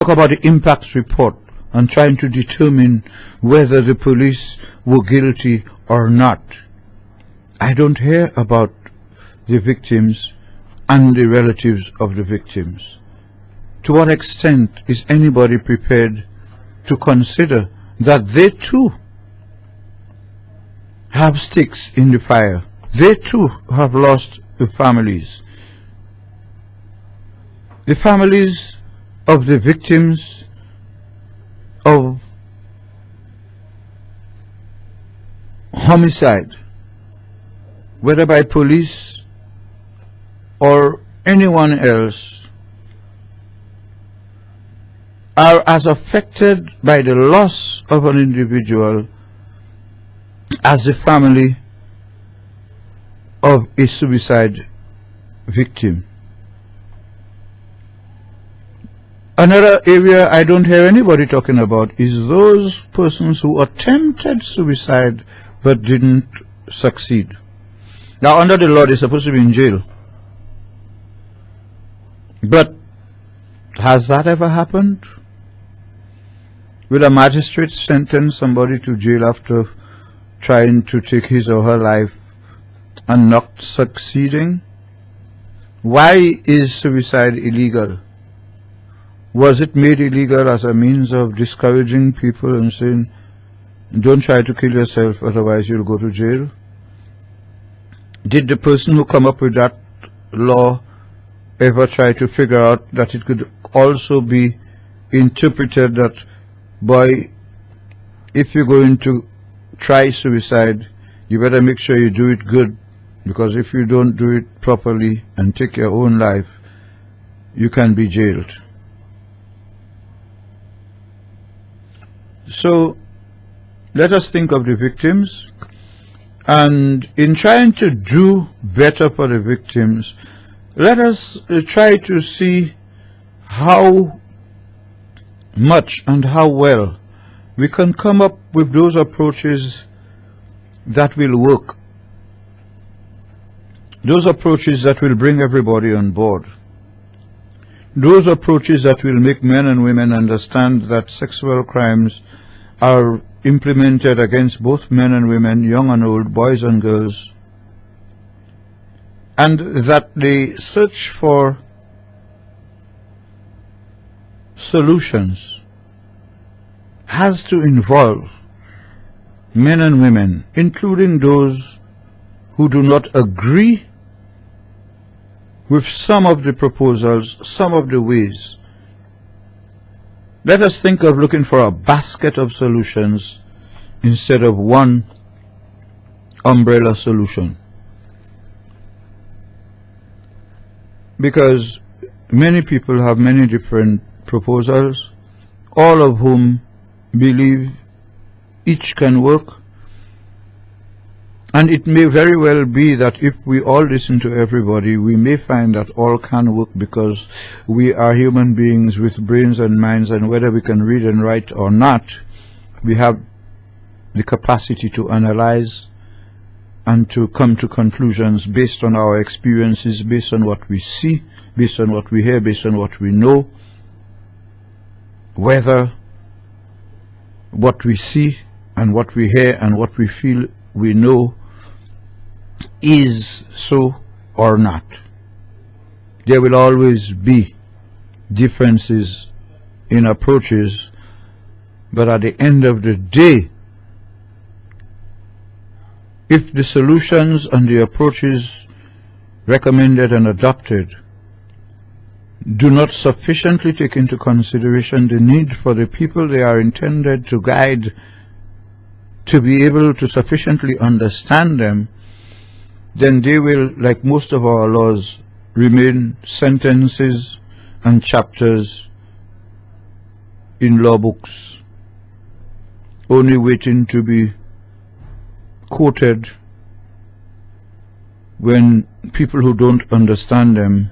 about the impact report and trying to determine whether the police were guilty or not. I don't hear about the victims and the relatives of the victims. To what extent is anybody prepared to consider that they too have sticks in the fire? They too have lost the families. The families of the victims of homicide, whether by police or anyone else, are as affected by the loss of an individual as the family of a suicide victim. Another area I don't hear anybody talking about is those persons who attempted suicide but didn't succeed. Now, under the law, they're supposed to be in jail. But has that ever happened? Will a magistrate sentence somebody to jail after trying to take his or her life and not succeeding? Why is suicide illegal? Was it made illegal as a means of discouraging people and saying, don't try to kill yourself, otherwise you'll go to jail? Did the person who come up with that law ever try to figure out that it could also be interpreted that, boy, if you're going to try suicide, you better make sure you do it good, because if you don't do it properly and take your own life, you can be jailed. So let us think of the victims, and in trying to do better for the victims, let us try to see how much and how well we can come up with those approaches that will work, those approaches that will bring everybody on board, those approaches that will make men and women understand that sexual crimes are implemented against both men and women, young and old, boys and girls, and that the search for solutions has to involve men and women, including those who do not agree with some of the proposals, some of the ways. Let us think of looking for a basket of solutions instead of one umbrella solution. Because many people have many different proposals, all of whom believe each can work. And it may very well be that if we all listen to everybody, we may find that all can work, because we are human beings with brains and minds, and whether we can read and write or not, we have the capacity to analyze and to come to conclusions based on our experiences, based on what we see, based on what we hear, based on what we know, whether what we see and what we hear and what we feel we know is so or not. There will always be differences in approaches, but at the end of the day, if the solutions and the approaches recommended and adopted do not sufficiently take into consideration the need for the people they are intended to guide to be able to sufficiently understand them, then they will, like most of our laws, remain sentences and chapters in law books, only waiting to be quoted when people who don't understand them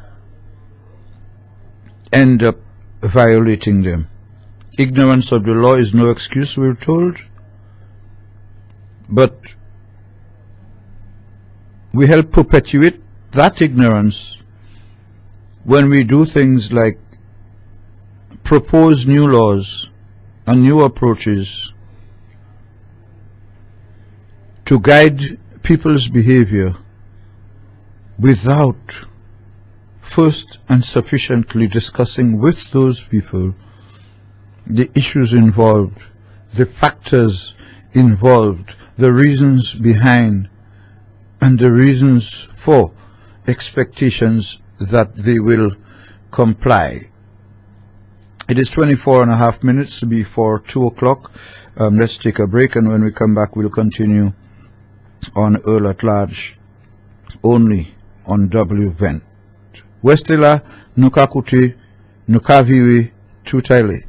end up violating them. Ignorance of the law is no excuse, we're told, but we help perpetuate that ignorance when we do things like propose new laws and new approaches to guide people's behavior without first and sufficiently discussing with those people the issues involved, the factors involved, the reasons behind, and the reasons for expectations that they will comply. It is 24.5 minutes before 2 o'clock. Let's take a break, and when we come back, we'll continue on Earl at Large, only on wVent. Westila Nukakuti Nukaviwi Tutaile.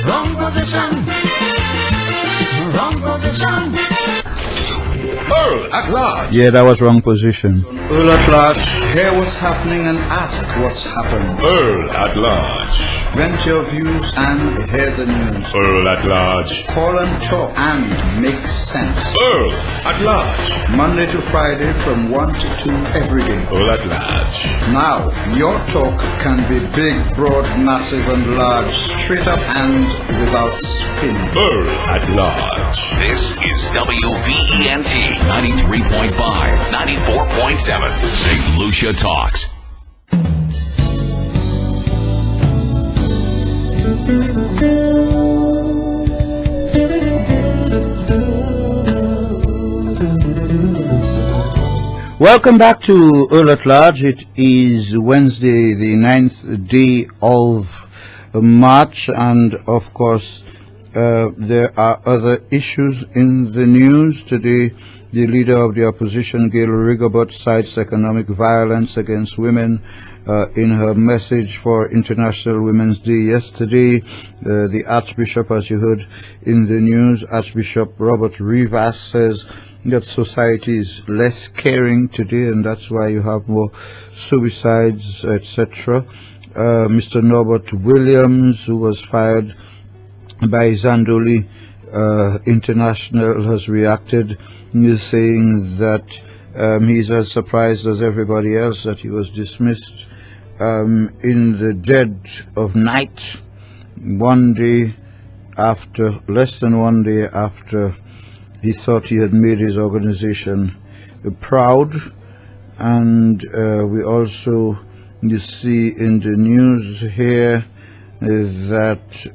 Wrong position. Wrong position. Earl at Large. Yeah, that was wrong position. Earl at Large. Hear what's happening and ask what's happened. Earl at Large. Vent your views and hear the news. Earl at Large. Call and talk and make sense. Earl at Large. Monday to Friday from 1 to 2 every day. Earl at Large. Now, your talk can be big, broad, massive and large, straight up and without spin. Earl at Large. This is wVent 93.5, 94.7, St. Lucia Talks. Welcome back to Earl at Large. It is Wednesday, the 9th day of March, and of course there are other issues in the news today. The leader of the opposition, Gail Rigobot, cites economic violence against women in her message for International Women's Day yesterday. The Archbishop, as you heard in the news, Archbishop Robert Rivas, says that society is less caring today, and that's why you have more suicides, etc. Mr. Norbert Williams, who was fired by Zandoli International, has reacted. He is saying that he's as surprised as everybody else that he was dismissed in the dead of night, less than one day after he thought he had made his organization proud. And we also, you see in the news here that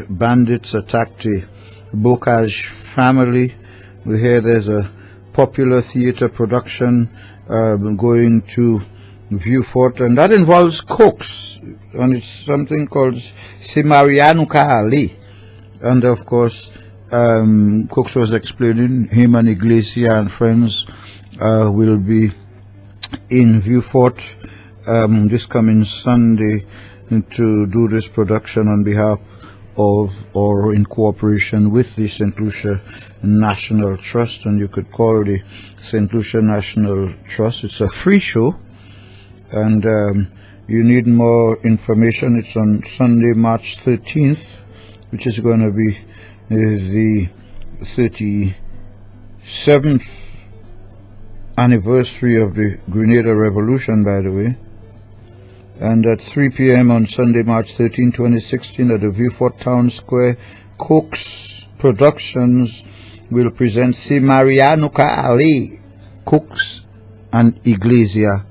bandits attacked a Bocage family. We hear there's a popular theater production going to Viewfort, and that involves cooks, and it's something called Simarianuka Ali. And of course, Cooks was explaining him and Iglesia and friends will be in Viewfort this coming Sunday to do this production on behalf of, or in cooperation with, the St. Lucia National Trust. And you could call the St. Lucia National Trust. It's a free show, and you need more information. It's on Sunday, March 13th, which is going to be the 37th anniversary of the Grenada Revolution, by the way. And at 3 p.m. on Sunday, March 13, 2016, at the Viewfort Town Square, Cooks Productions will present Simarianuka Ali, Cooks and Iglesia,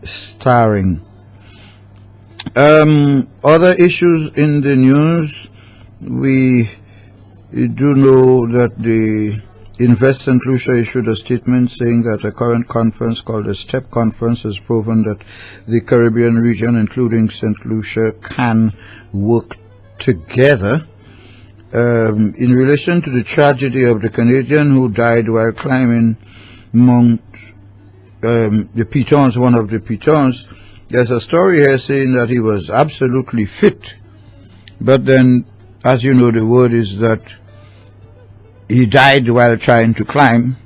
starring. Other issues in the news, we do know that the Invest St. Lucia issued a statement saying that a current conference called the STEP Conference has proven that the Caribbean region, including St. Lucia, can work together. In relation to the tragedy of the Canadian who died while climbing Mount the Pitons, one of the Pitons, there's a story here saying that he was absolutely fit, but then, as you know, the word is that he died while trying to climb,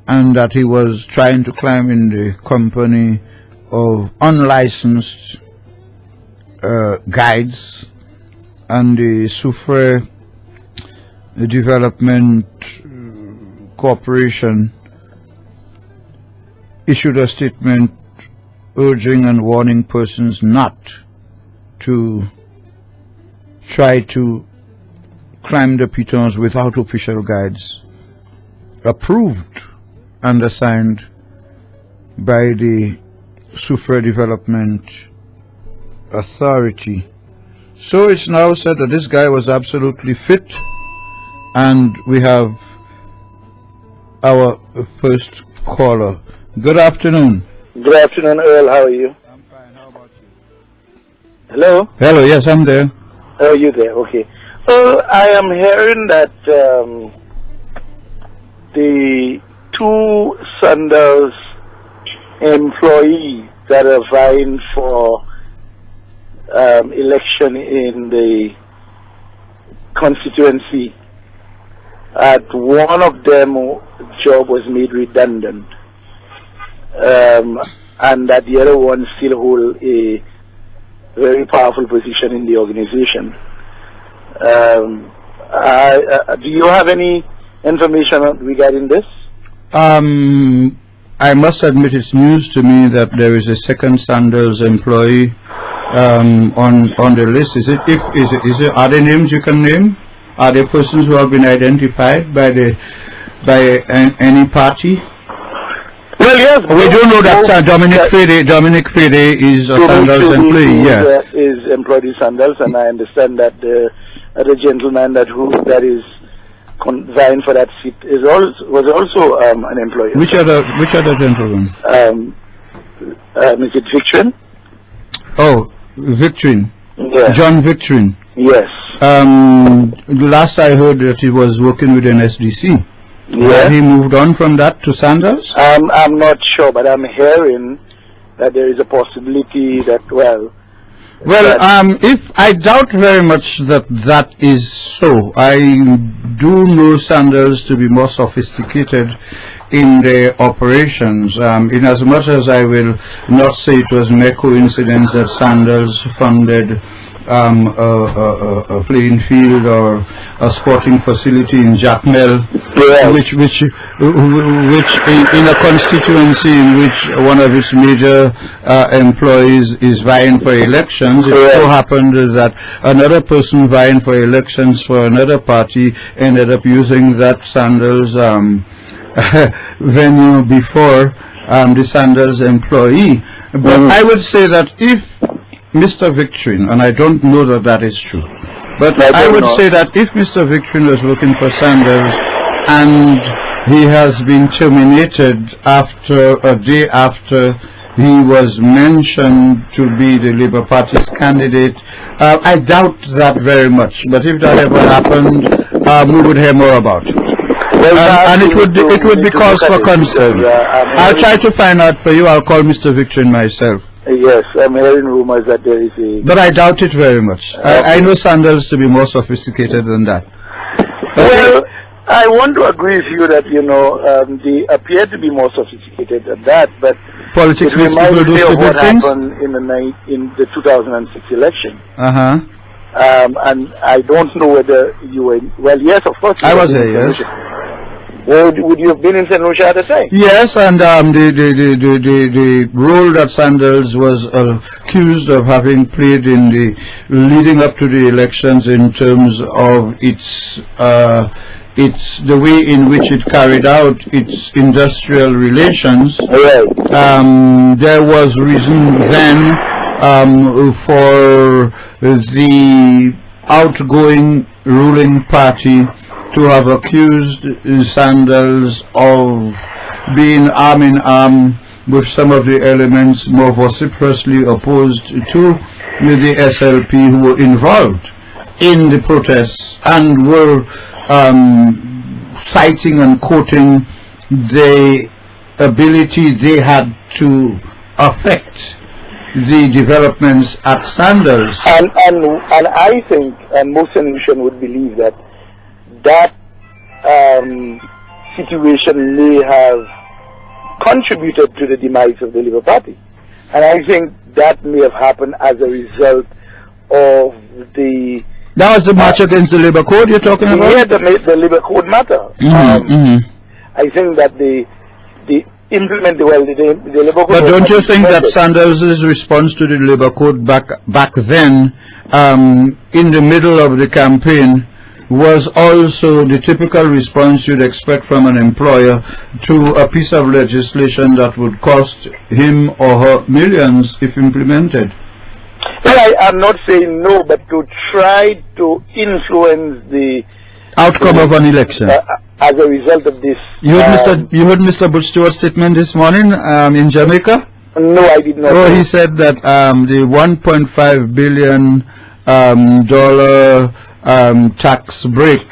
and that he was trying to climb in the company of unlicensed guides, and the Soufriere Development Corporation issued a statement urging and warning persons not to try to climb the pitons without official guides approved and assigned by the Soufriere Development Authority. So it's now said that this guy was absolutely fit, and we have our first caller. Good afternoon. Good afternoon, Earl. How are you? I'm fine. How about you? Hello? Hello, yes, I'm there. Oh, you there? Okay. I am hearing that the two Sandals employees that are vying for election in the constituency, one of them job was made redundant, and that the other one still hold a very powerful position in the organization. Do you have any information regarding this? I must admit it's news to me that there is a second Sandals employee on the list. Are there names you can name? Are there persons who have been identified by any party? Well, yes. We do know that Dominic Fede is a Sandals employee. Yeah, is employed in Sandals, and I understand that the other gentleman that is vying for that seat was also an employee. Which other gentleman? Is it Victorin? Oh, Victorin. Yes. John Victorin. Yes. Last I heard that he was working with an SDC. Yeah. He moved on from that to Sandals? I'm not sure, but I'm hearing that there is a possibility that, if I doubt very much that is so. I do know Sandals to be more sophisticated in their operations. In as much as I will not say it was mere coincidence that Sandals funded a playing field or a sporting facility in Jacmel, which in a constituency in which one of its major employees is vying for elections. It so happened that another person vying for elections for another party ended up using that Sandals venue before the Sandals employee. But I would say that if Mr. Victorin, and I don't know that is true, but I would say that if Mr. Victorin was working for Sandals and he has been terminated a day after he was mentioned to be the Labour Party's candidate, I doubt that very much. But if that ever happened, we would hear more about it. And it would be cause for concern. I'll try to find out for you. I'll call Mr. Victorin myself. Yes, I'm hearing rumors that there is a... But I doubt it very much. I know Sandals to be more sophisticated than that. Well, I want to agree with you that, they appear to be more sophisticated than that, but politics makes people do stupid things? Happened in the 2006 election. Uh-huh. And I don't know whether you were... Well, yes, of course. I was there, yes. Well, would you have been in St. Lucia at the time? Yes, and the role that Sandals was accused of having played in the leading up to the elections in terms of its the way in which it carried out its industrial relations. Right. There was reason then for the outgoing ruling party to have accused Sandals of being arm in arm with some of the elements more vociferously opposed to the SLP who were involved in the protests and were citing and quoting the ability they had to affect the developments at Sandals. And I think, and most St. would believe that situation may have contributed to the demise of the Labour Party. And I think that may have happened as a result of the That was the march against the Labour Code you're talking about? Yeah, the Labour Code matter. I think that the Labour Code. But don't you think that Sandals' response to the Labour Code back then, in the middle of the campaign, was also the typical response you'd expect from an employer to a piece of legislation that would cost him or her millions if implemented? Well, I'm not saying no, but to try to influence the outcome of an election. As a result of this. You heard Mr. Bush Stewart's statement this morning in Jamaica? No, I did not. Oh, he said that the $1.5 billion tax break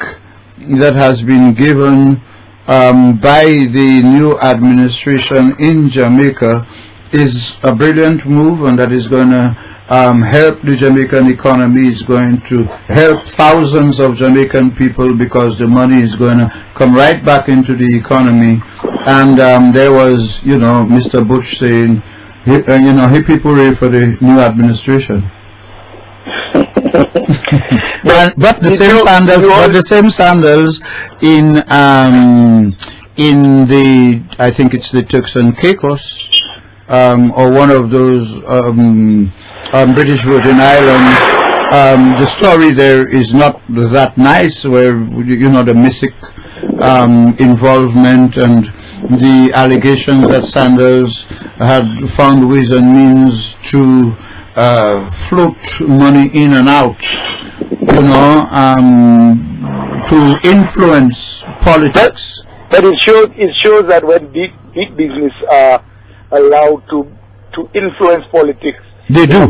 that has been given by the new administration in Jamaica is a brilliant move, and that is going to help the Jamaican economy, is going to help thousands of Jamaican people because the money is going to come right back into the economy. And there was, Mr. Bush saying, hippie hooray for the new administration. but the same Sandals in the, I think it's the Turks and Caicos, or one of those British Virgin Islands. The story there is not that nice, where the MISIC involvement and the allegations that Sandals had found ways and means to float money in and out, to influence politics. But it shows that when big business are allowed to influence politics, they do.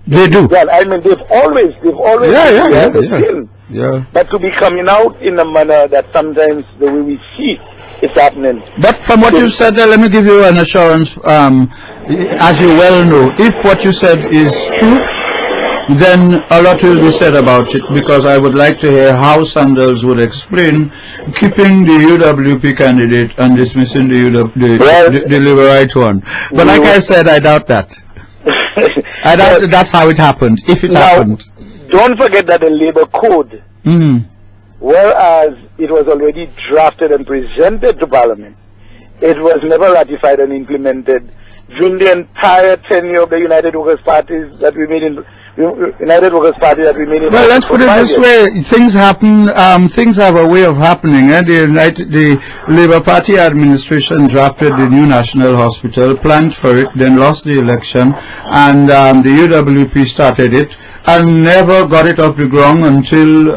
They do. Well, I mean, they've always yeah. But to be coming out in a manner that sometimes the way we see it's happening. But from what you said there, let me give you an assurance. As you well know, if what you said is true, then a lot will be said about it, because I would like to hear how Sandals would explain keeping the UWP candidate and dismissing the Liberite one. But like I said, I doubt that. I doubt that's how it happened, if it happened. Don't forget that the Labour Code, whereas it was already drafted and presented to Parliament, it was never ratified and implemented during the entire tenure of the United Workers' Party that we made in. Well, let's put it this way: things happen. Things have a way of happening. The Labour Party administration drafted the new National Hospital, planned for it, then lost the election, and the UWP started it and never got it off the ground until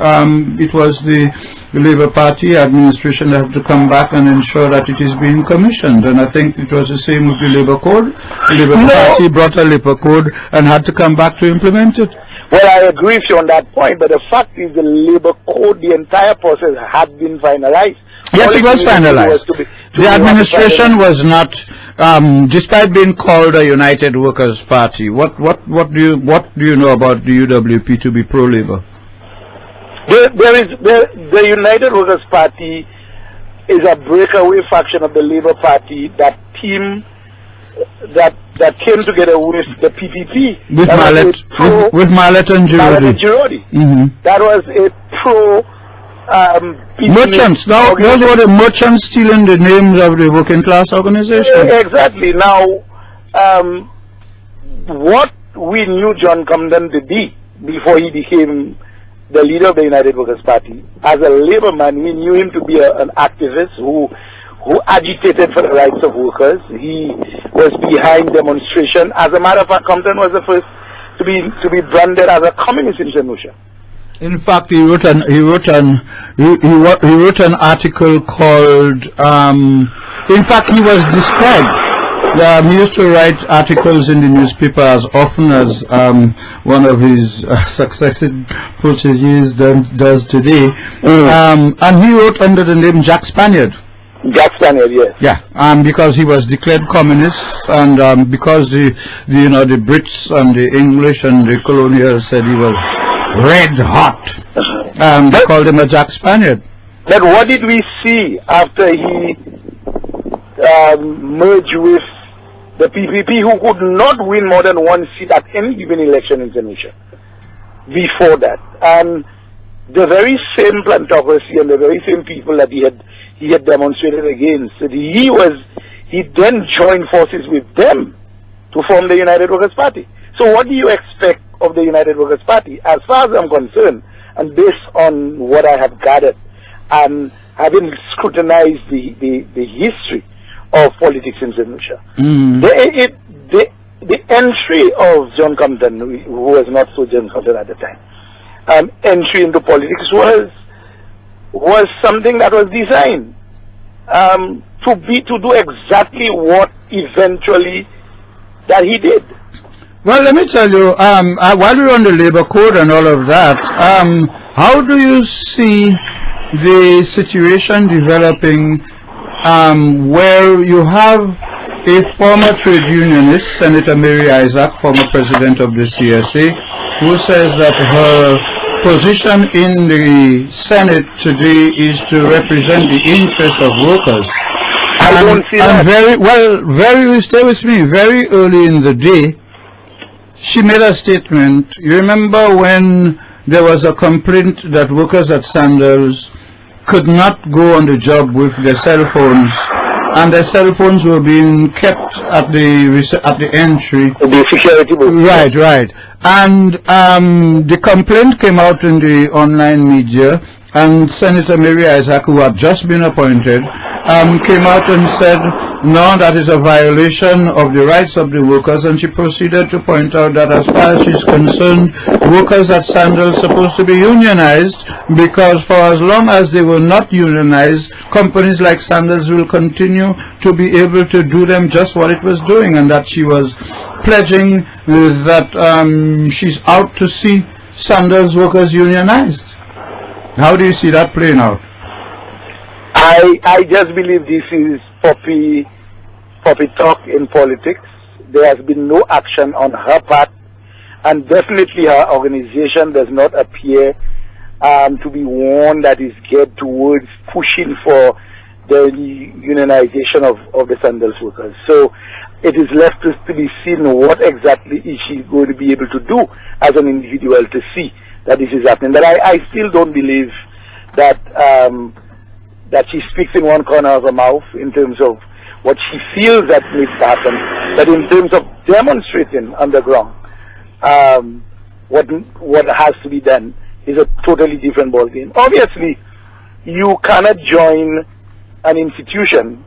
it was the Labour Party administration that had to come back and ensure that it is being commissioned. And I think it was the same with the Labour Code. The Labour Party brought a Labour Code and had to come back to implement it. Well, I agree with you on that point, but the fact is the Labour Code, the entire process had been finalized. Yes, it was finalized. The administration was not, despite being called a United Workers' Party. What do you know about the UWP to be pro-Labour? The United Workers' Party is a breakaway faction of the Labour Party that came together with the PPP. With Mallet and Girodi. That was a pro merchants. Now, those were the merchants stealing the names of the working class organization. Exactly. Now, what we knew John Compton to be before he became the leader of the United Workers' Party, as a Labour man, we knew him to be an activist who agitated for the rights of workers. He was behind demonstration. As a matter of fact, Compton was the first to be branded as a communist in St. Lucia. In fact, he wrote an article called. In fact, he was described. He used to write articles in the newspaper as often as one of his successive proteges does today. And he wrote under the name Jack Spaniard. Jack Spaniard, yes. Yeah, because he was declared communist, and because the Brits and the English and the colonials said he was red hot, they called him a Jack Spaniard. But what did we see after he merged with the PPP, who could not win more than one seat at any given election in St. Lucia? before that. And the very same plantocracy and the very same people that he had demonstrated against, that he then joined forces with them to form the United Workers' Party. So what do you expect of the United Workers' Party? As far as I'm concerned, and based on what I have gathered, and having scrutinized the history of politics in St. Lucia, the entry of John Compton, who was not so John Compton at the time, entry into politics was something that was designed to do exactly what eventually that he did. Well, let me tell you, while we're on the labor code and all of that, how do you see the situation developing where you have a former trade unionist, Senator Mary Isaac, former president of the CSA, who says that her position in the Senate today is to represent the interests of workers? I don't see that. Stay with me, very early in the day, she made a statement. You remember when there was a complaint that workers at Sandals could not go on the job with their cell phones, and their cell phones were being kept at the entry. The security booth. Right. And the complaint came out in the online media, and Senator Mary Isaac, who had just been appointed, came out and said, no, that is a violation of the rights of the workers, and she proceeded to point out that as far as she's concerned, workers at Sandals are supposed to be unionized, because for as long as they were not unionized, companies like Sandals will continue to be able to do them just what it was doing, and that she was pledging that she's out to see Sandals workers unionized. How do you see that playing out? I just believe this is poppy talk in politics. There has been no action on her part, and definitely her organization does not appear to be one that is geared towards pushing for the unionization of the Sandals workers. So it is left to be seen what exactly is she going to be able to do as an individual to see that this is happening. But I still don't believe that that she speaks in one corner of her mouth in terms of what she feels that needs to happen, but in terms of demonstrating on the ground what has to be done is a totally different ballgame. Obviously, you cannot join an institution.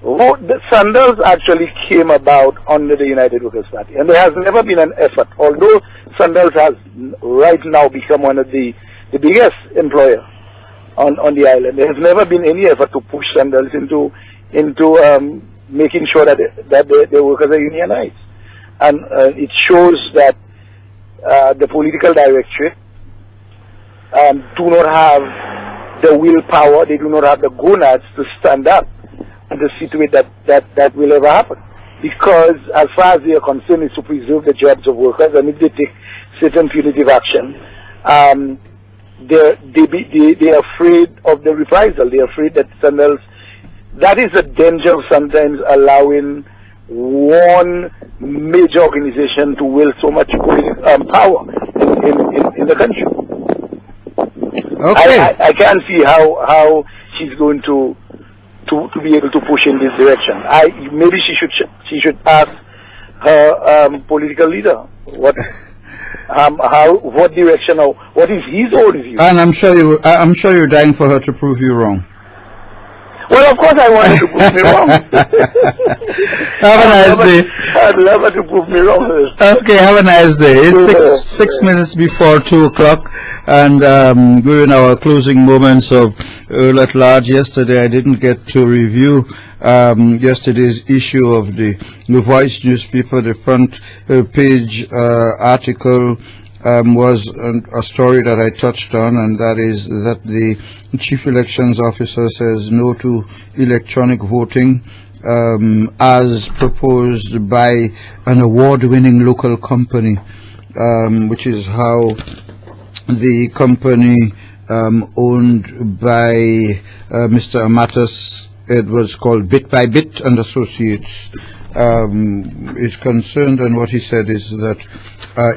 The Sandals actually came about under the United Workers' Party, and there has never been an effort, although Sandals has right now become one of the biggest employer on the island. There has never been any effort to push Sandals into making sure that the workers are unionized, and it shows that the political directorate do not have the willpower, they do not have the gonads to stand up and to see to it that will ever happen. Because as far as they are concerned, is to preserve the jobs of workers, and if they take certain punitive action, they're afraid of the reprisal. They're afraid that Sandals, that is the danger of sometimes allowing one major organization to wield so much power in the country. Okay. I can't see how she's going to be able to push in this direction. Maybe she should ask her political leader what direction or what is his own view. And I'm sure you're dying for her to prove you wrong. Well, of course I want her to prove me wrong. Have a nice day. I'd love her to prove me wrong. Okay, have a nice day. It's six minutes before 2 o'clock, and we're in our closing moments of Earl at Large. Yesterday I didn't get to review yesterday's issue of the Voice newspaper. The front page article was a story that I touched on, and that is that the Chief Elections Officer says no to electronic voting as proposed by an award-winning local company, which is how the company owned by Mr. Amatus, it was called Bit by Bit and Associates, is concerned, and what he said is that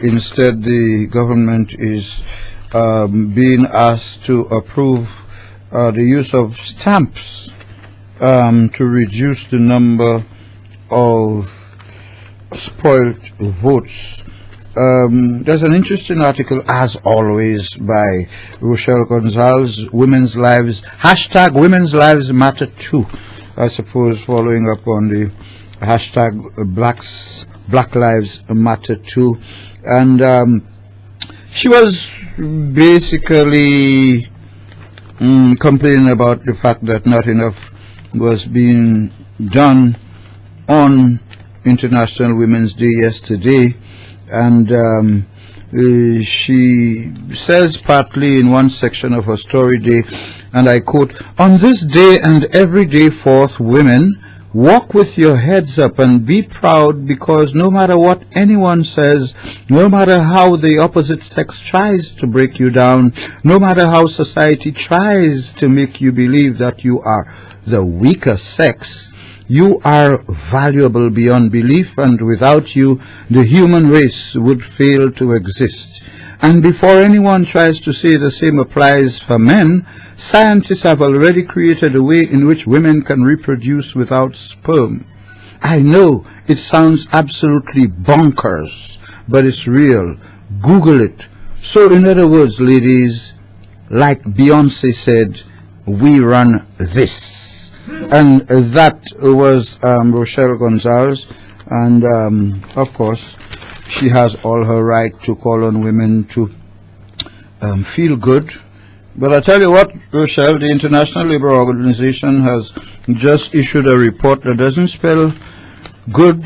instead the government is being asked to approve the use of stamps to reduce the number of spoiled votes. There's an interesting article, as always, by Rochelle Gonzalez, Women's Lives, hashtag Women's Lives Matter Too, I suppose, following up on the hashtag Black Lives Matter Too. And she was basically complaining about the fact that not enough was being done on International Women's Day yesterday. And she says partly in one section of her story day, and I quote, "On this day and every day forth, women, walk with your heads up and be proud, because no matter what anyone says, no matter how the opposite sex tries to break you down, no matter how society tries to make you believe that you are the weaker sex, you are valuable beyond belief, and without you, the human race would fail to exist. And before anyone tries to say the same applies for men, scientists have already created a way in which women can reproduce without sperm. I know it sounds absolutely bonkers, but it's real. Google it." So in other words, ladies, like Beyonce said, we run this. And that was Rochelle Gonzalez, and of course she has all her right to call on women to feel good. But I tell you what, Rochelle, the International Labour Organization has just issued a report that doesn't spell good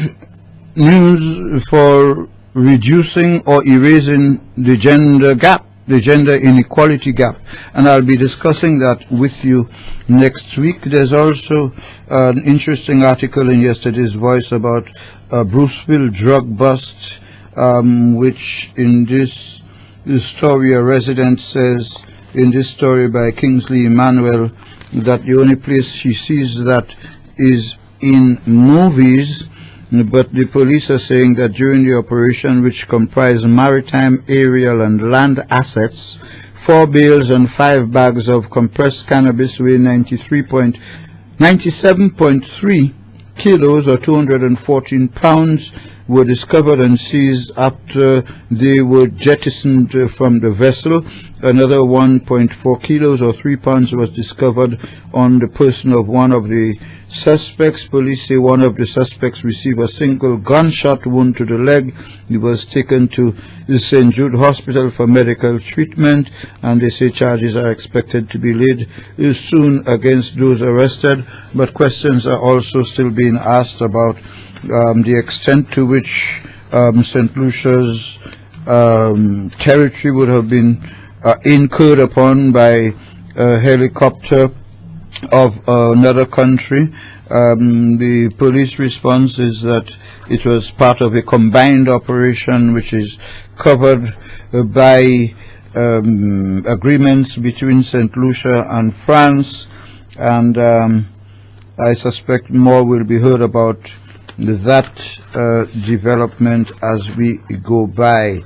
news for reducing or erasing the gender gap, the gender inequality gap, and I'll be discussing that with you next week. There's also an interesting article in yesterday's Voice about Bruceville drug bust, which in this story a resident says, in this story by Kingsley Emmanuel, that the only place she sees that is in movies. But the police are saying that during the operation, which comprised maritime, aerial, and land assets, 4 bales and 5 bags of compressed cannabis weighing 97.3 kilos or 214 pounds were discovered and seized after they were jettisoned from the vessel. Another 1.4 kilos or 3 pounds was discovered on the person of one of the suspects. Police say one of the suspects received a single gunshot wound to the leg. He was taken to the St. Jude Hospital for medical treatment, and they say charges are expected to be laid soon against those arrested. But questions are also still being asked about the extent to which St. Lucia's territory would have been incurred upon by a helicopter of another country. The police response is that it was part of a combined operation which is covered by agreements between St. Lucia and France, and I suspect more will be heard about that development as we go by.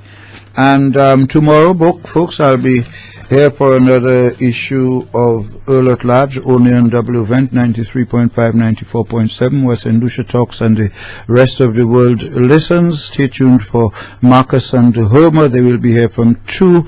And tomorrow, folks, I'll be here for another issue of Earl Large, only on wVent 93.5, 94.7, where St. Lucia talks and the rest of the world listens. Stay tuned for Marcus and Homer. They will be here from 2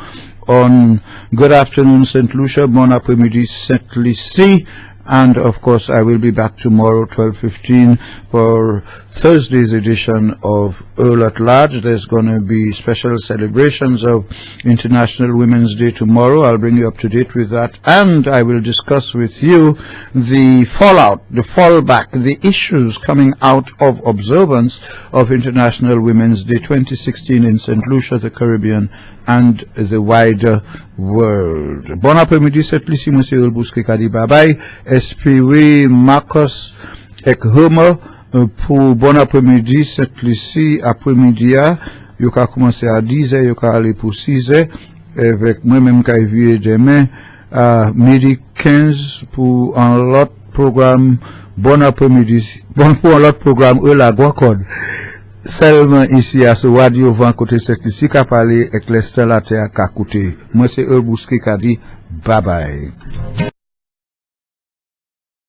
on Good Afternoon St. Lucia, Bon Après-midi St. Lucie. And of course, I will be back tomorrow, 12:15, for Thursday's edition of Earl at Large. There's going to be special celebrations of International Women's Day tomorrow. I'll bring you up to date with that. And I will discuss with you the fallout, the fallback, the issues coming out of observance of International Women's Day 2016 in St. Lucia, the Caribbean, and the wider world. Bon après-midi, St. Lucie, Monsieur Earl Bousquet, Kadi Babay, Esprit Marcos et Homer, pour bon après-midi, St. Lucie, après-midi, you ka commencer à 10h, you ka aller pour 6h, avec moi-même ka vie demain, midi 15 pour un lot programme, bon après-midi, bon pour l'autre programme, Earl Large, seulement ici à ce radio vent côté cette ici qu'a parlé avec les stellaires à côté. Moi c'est Earl Bousquet qui a dit bye bye.